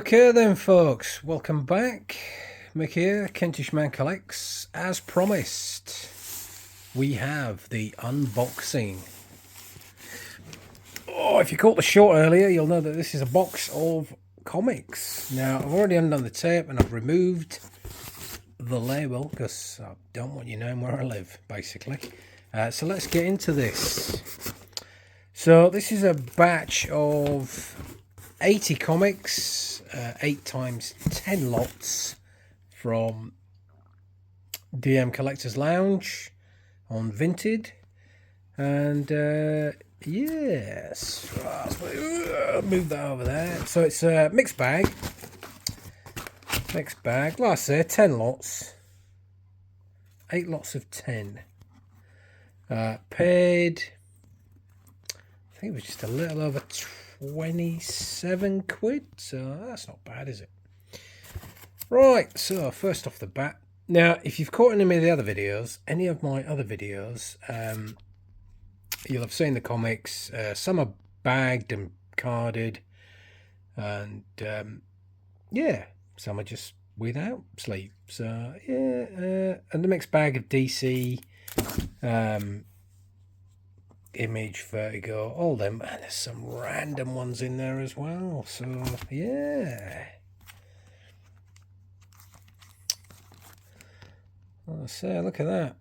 Okay then folks, welcome back. Mick here, Kentish Man Collects. As promised, we have the unboxing. Oh, if you caught the short earlier, you'll know that this is a box of comics. Now, I've already undone the tape and I've removed the label because I don't want you knowing where I live, basically. So let's get into this. So this is a batch of 80 comics, 8 times 10 lots from DM Collectors Lounge on Vinted. And yes, move that over there. So it's a mixed bag. Mixed bag, like I say, 10 lots. 8 lots of 10. Paid, I think it was just a little over 27 quid, so that's not bad, is it? Right, so first off the bat, now if you've caught any of the other videos, you'll have seen the comics. Some are bagged and carded, and yeah, some are just without sleeve. So yeah, and the mixed bag of DC, Image, Vertigo, all them, and there's some random ones in there as well. So yeah, I say, look at that.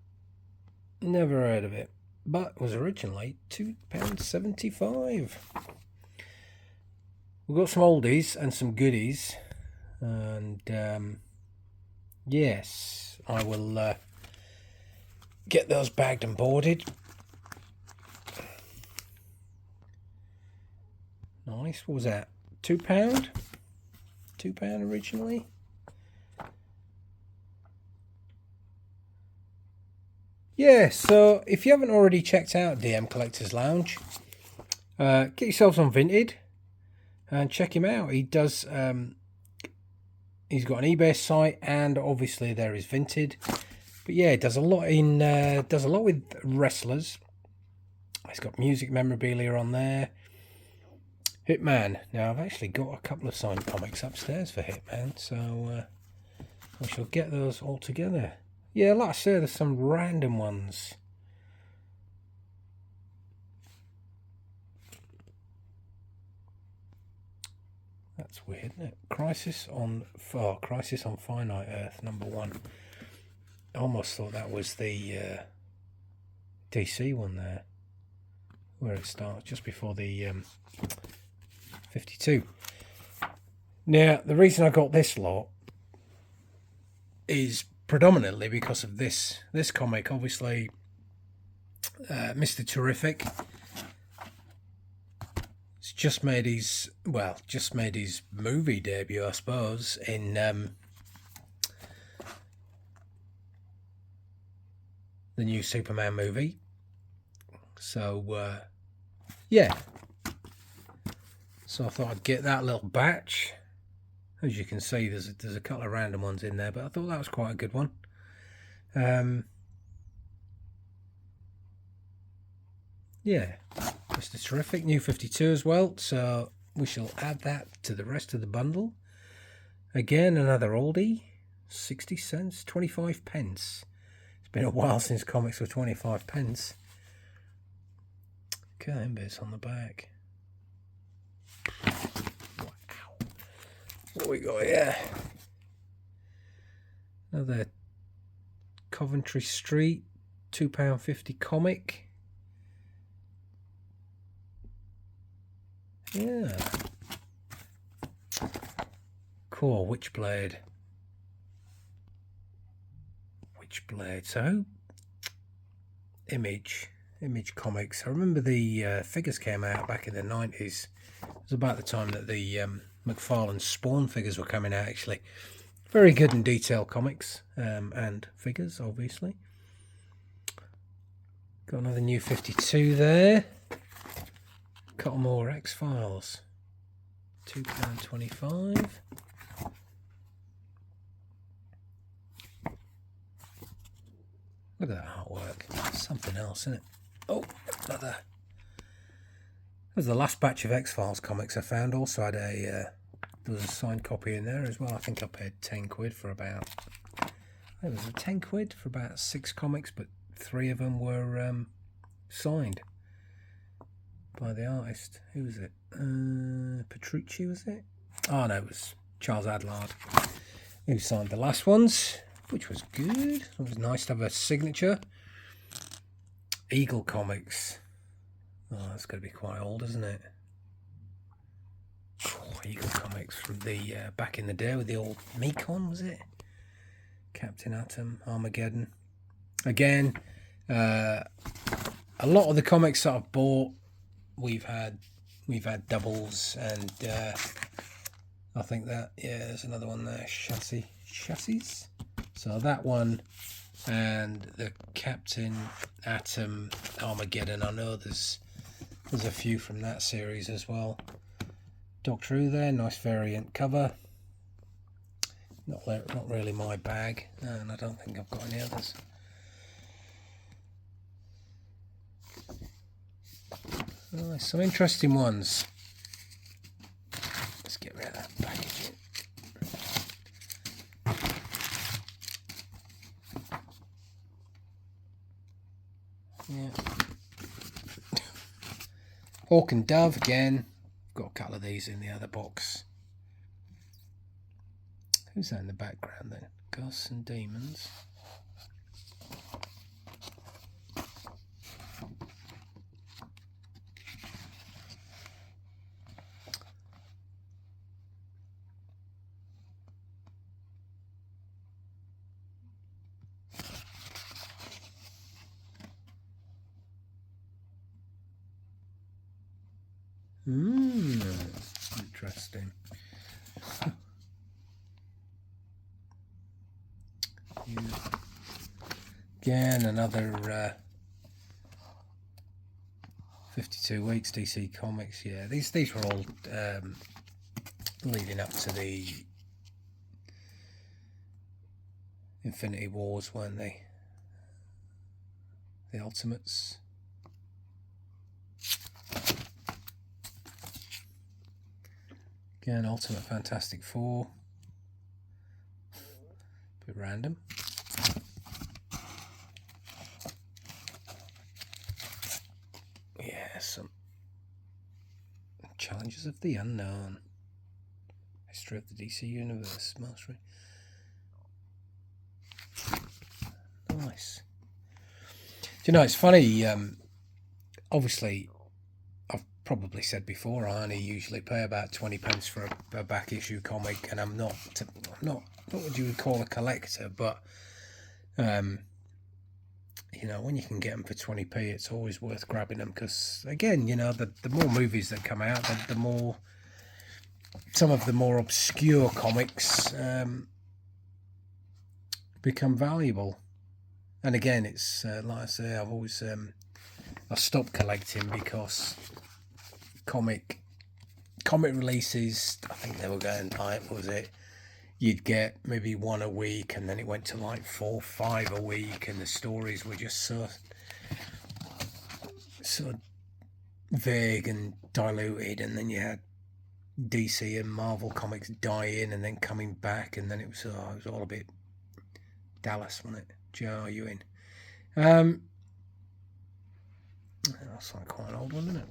Never heard of it, but it was originally £2.75. We've got some oldies and some goodies, and yes, I will get those bagged and boarded. Nice. What was that? £2? £2 originally. Yeah, so if you haven't already checked out DM Collectors Lounge, get yourselves on Vinted and check him out. He does. He's got an eBay site, and obviously there is Vinted. But yeah, he does a lot with wrestlers. He's got music memorabilia on there. Hitman. Now, I've actually got a couple of signed comics upstairs for Hitman, so I shall get those all together. Yeah, like I said, there's some random ones. That's weird, isn't it? Crisis on Finite Earth, #1. I almost thought that was the DC one there, where it starts just before the 52. Now, the reason I got this lot is predominantly because of this comic. Obviously, Mr. Terrific. It's just made his movie debut, I suppose, in the new Superman movie. So yeah. So I thought I'd get that little batch. As you can see, there's a couple of random ones in there, but I thought that was quite a good one. Yeah, Mr. Terrific, new 52 as well, so we shall add that to the rest of the bundle. Again, another oldie, 60 cents, 25 pence. It's been a while since comics were 25 pence. Okay, bits on the back. Wow. What we got here? Another Coventry Street £2.50 comic. Yeah. Cool. Witchblade. So Image Comics. I remember the figures came out back in the 90s. It was about the time that the McFarlane Spawn figures were coming out, actually. Very good and detailed comics, and figures, obviously. Got another new 52 there. Couple more X-Files. £2.25. Look at that artwork. Something else, isn't it? Oh, another. That was the last batch of X-Files comics I found. Also had a There's a signed copy in there as well. I think I paid 10 quid for about... It was 10 quid for about 6 comics, but 3 of them were signed by the artist. Who was it? Petrucci, was it? Oh no, it was Charles Adlard who signed the last ones, which was good. It was nice to have a signature. Eagle Comics. Oh, that's going to be quite old, isn't it? Oh, Eagle Comics from the back in the day with the old Mekon, was it? Captain Atom, Armageddon. Again, a lot of the comics that I've bought, we've had doubles, and I think that, yeah, there's another one there, chassis. So that one and the Captain Atom Armageddon. I know there's a few from that series as well. Doctor Who there, nice variant cover. Not really my bag, and I don't think I've got any others. Oh, some interesting ones. Let's get rid of that packaging. Yeah. Hawk and Dove again. Got a couple of these in the other box. Who's that in the background then? Ghosts and Demons. Interesting. Again, another 52 weeks DC Comics. Yeah, these were all leading up to the Infinity Wars, weren't they? The Ultimates. Again, Ultimate Fantastic Four. Bit random. Yeah, some Challenges of the Unknown. History of the DC Universe. Mastery. Nice. Do you know, it's funny, obviously, I've probably said before, I only usually pay about 20 pence for a back issue comic, and I'm not what you would call a collector, but you know, when you can get them for 20p, it's always worth grabbing them, because again, you know, the more movies that come out, the more some of the more obscure comics become valuable. And again, it's like I say, I've always I stopped collecting because comic releases, I think they were going like, was it, you'd get maybe one a week, and then it went to like 4 or 5 a week, and the stories were just so vague and diluted, and then you had DC and Marvel comics dying and then coming back, and then it was all a bit Dallas, wasn't it? J.R. Ewing. That's like quite an old one, isn't it?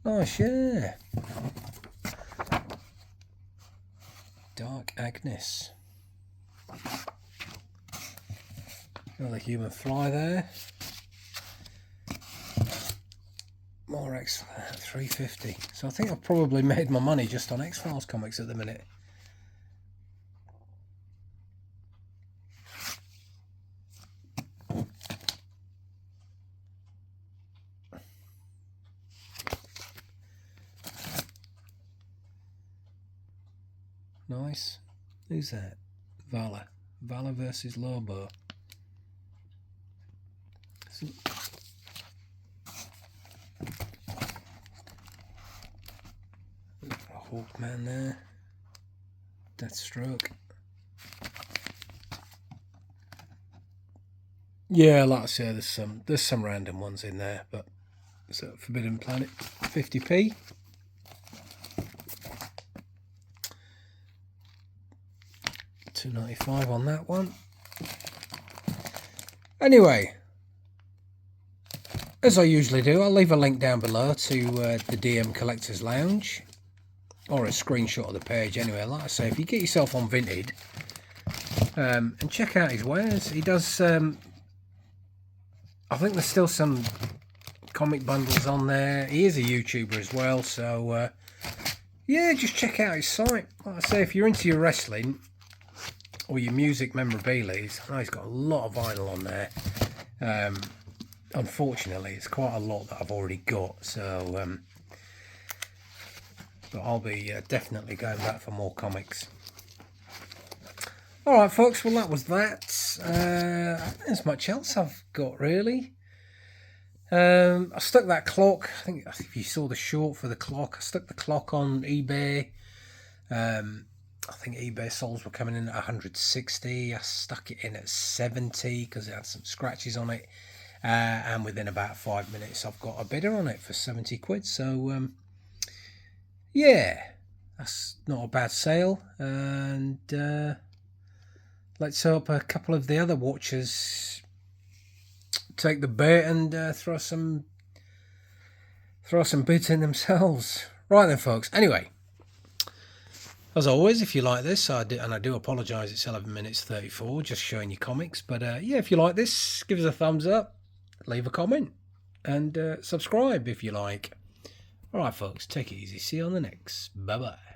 Nice, yeah. Dark Agnes. Another Human Fly there. More X, 350. So I think I've probably made my money just on X-Files comics at the minute. Nice. Who's that? Vala. Vala versus Lobo. Hawkman there. Deathstroke. Yeah, like I say, there's some random ones in there, but so Forbidden Planet, 50p. $2.95 on that one. Anyway, as I usually do, I'll leave a link down below to the DM Collectors Lounge, or a screenshot of the page anyway. Like I say, if you get yourself on Vinted and check out his wares, he does, I think there's still some comic bundles on there. He is a YouTuber as well, so yeah, just check out his site. Like I say, if you're into your wrestling or your music memorabilia, I know he's got a lot of vinyl on there. Unfortunately, it's quite a lot that I've already got, so but I'll be definitely going back for more comics. Alright folks, well that was that. I don't think there's much else I've got really. I stuck that clock, I think if you saw the short for the clock, I stuck the clock on eBay. I think eBay sols were coming in at 160. I stuck it in at 70 because it had some scratches on it. And within about 5 minutes I've got a bidder on it for 70 quid. So yeah, that's not a bad sale. And let's hope a couple of the other watchers take the bait and throw some bids in themselves. Right then folks, anyway, as always, if you like this, I do apologise, it's 11 minutes 34, just showing you comics. But yeah, if you like this, give us a thumbs up, leave a comment, and subscribe if you like. Alright folks, take it easy. See you on the next. Bye bye.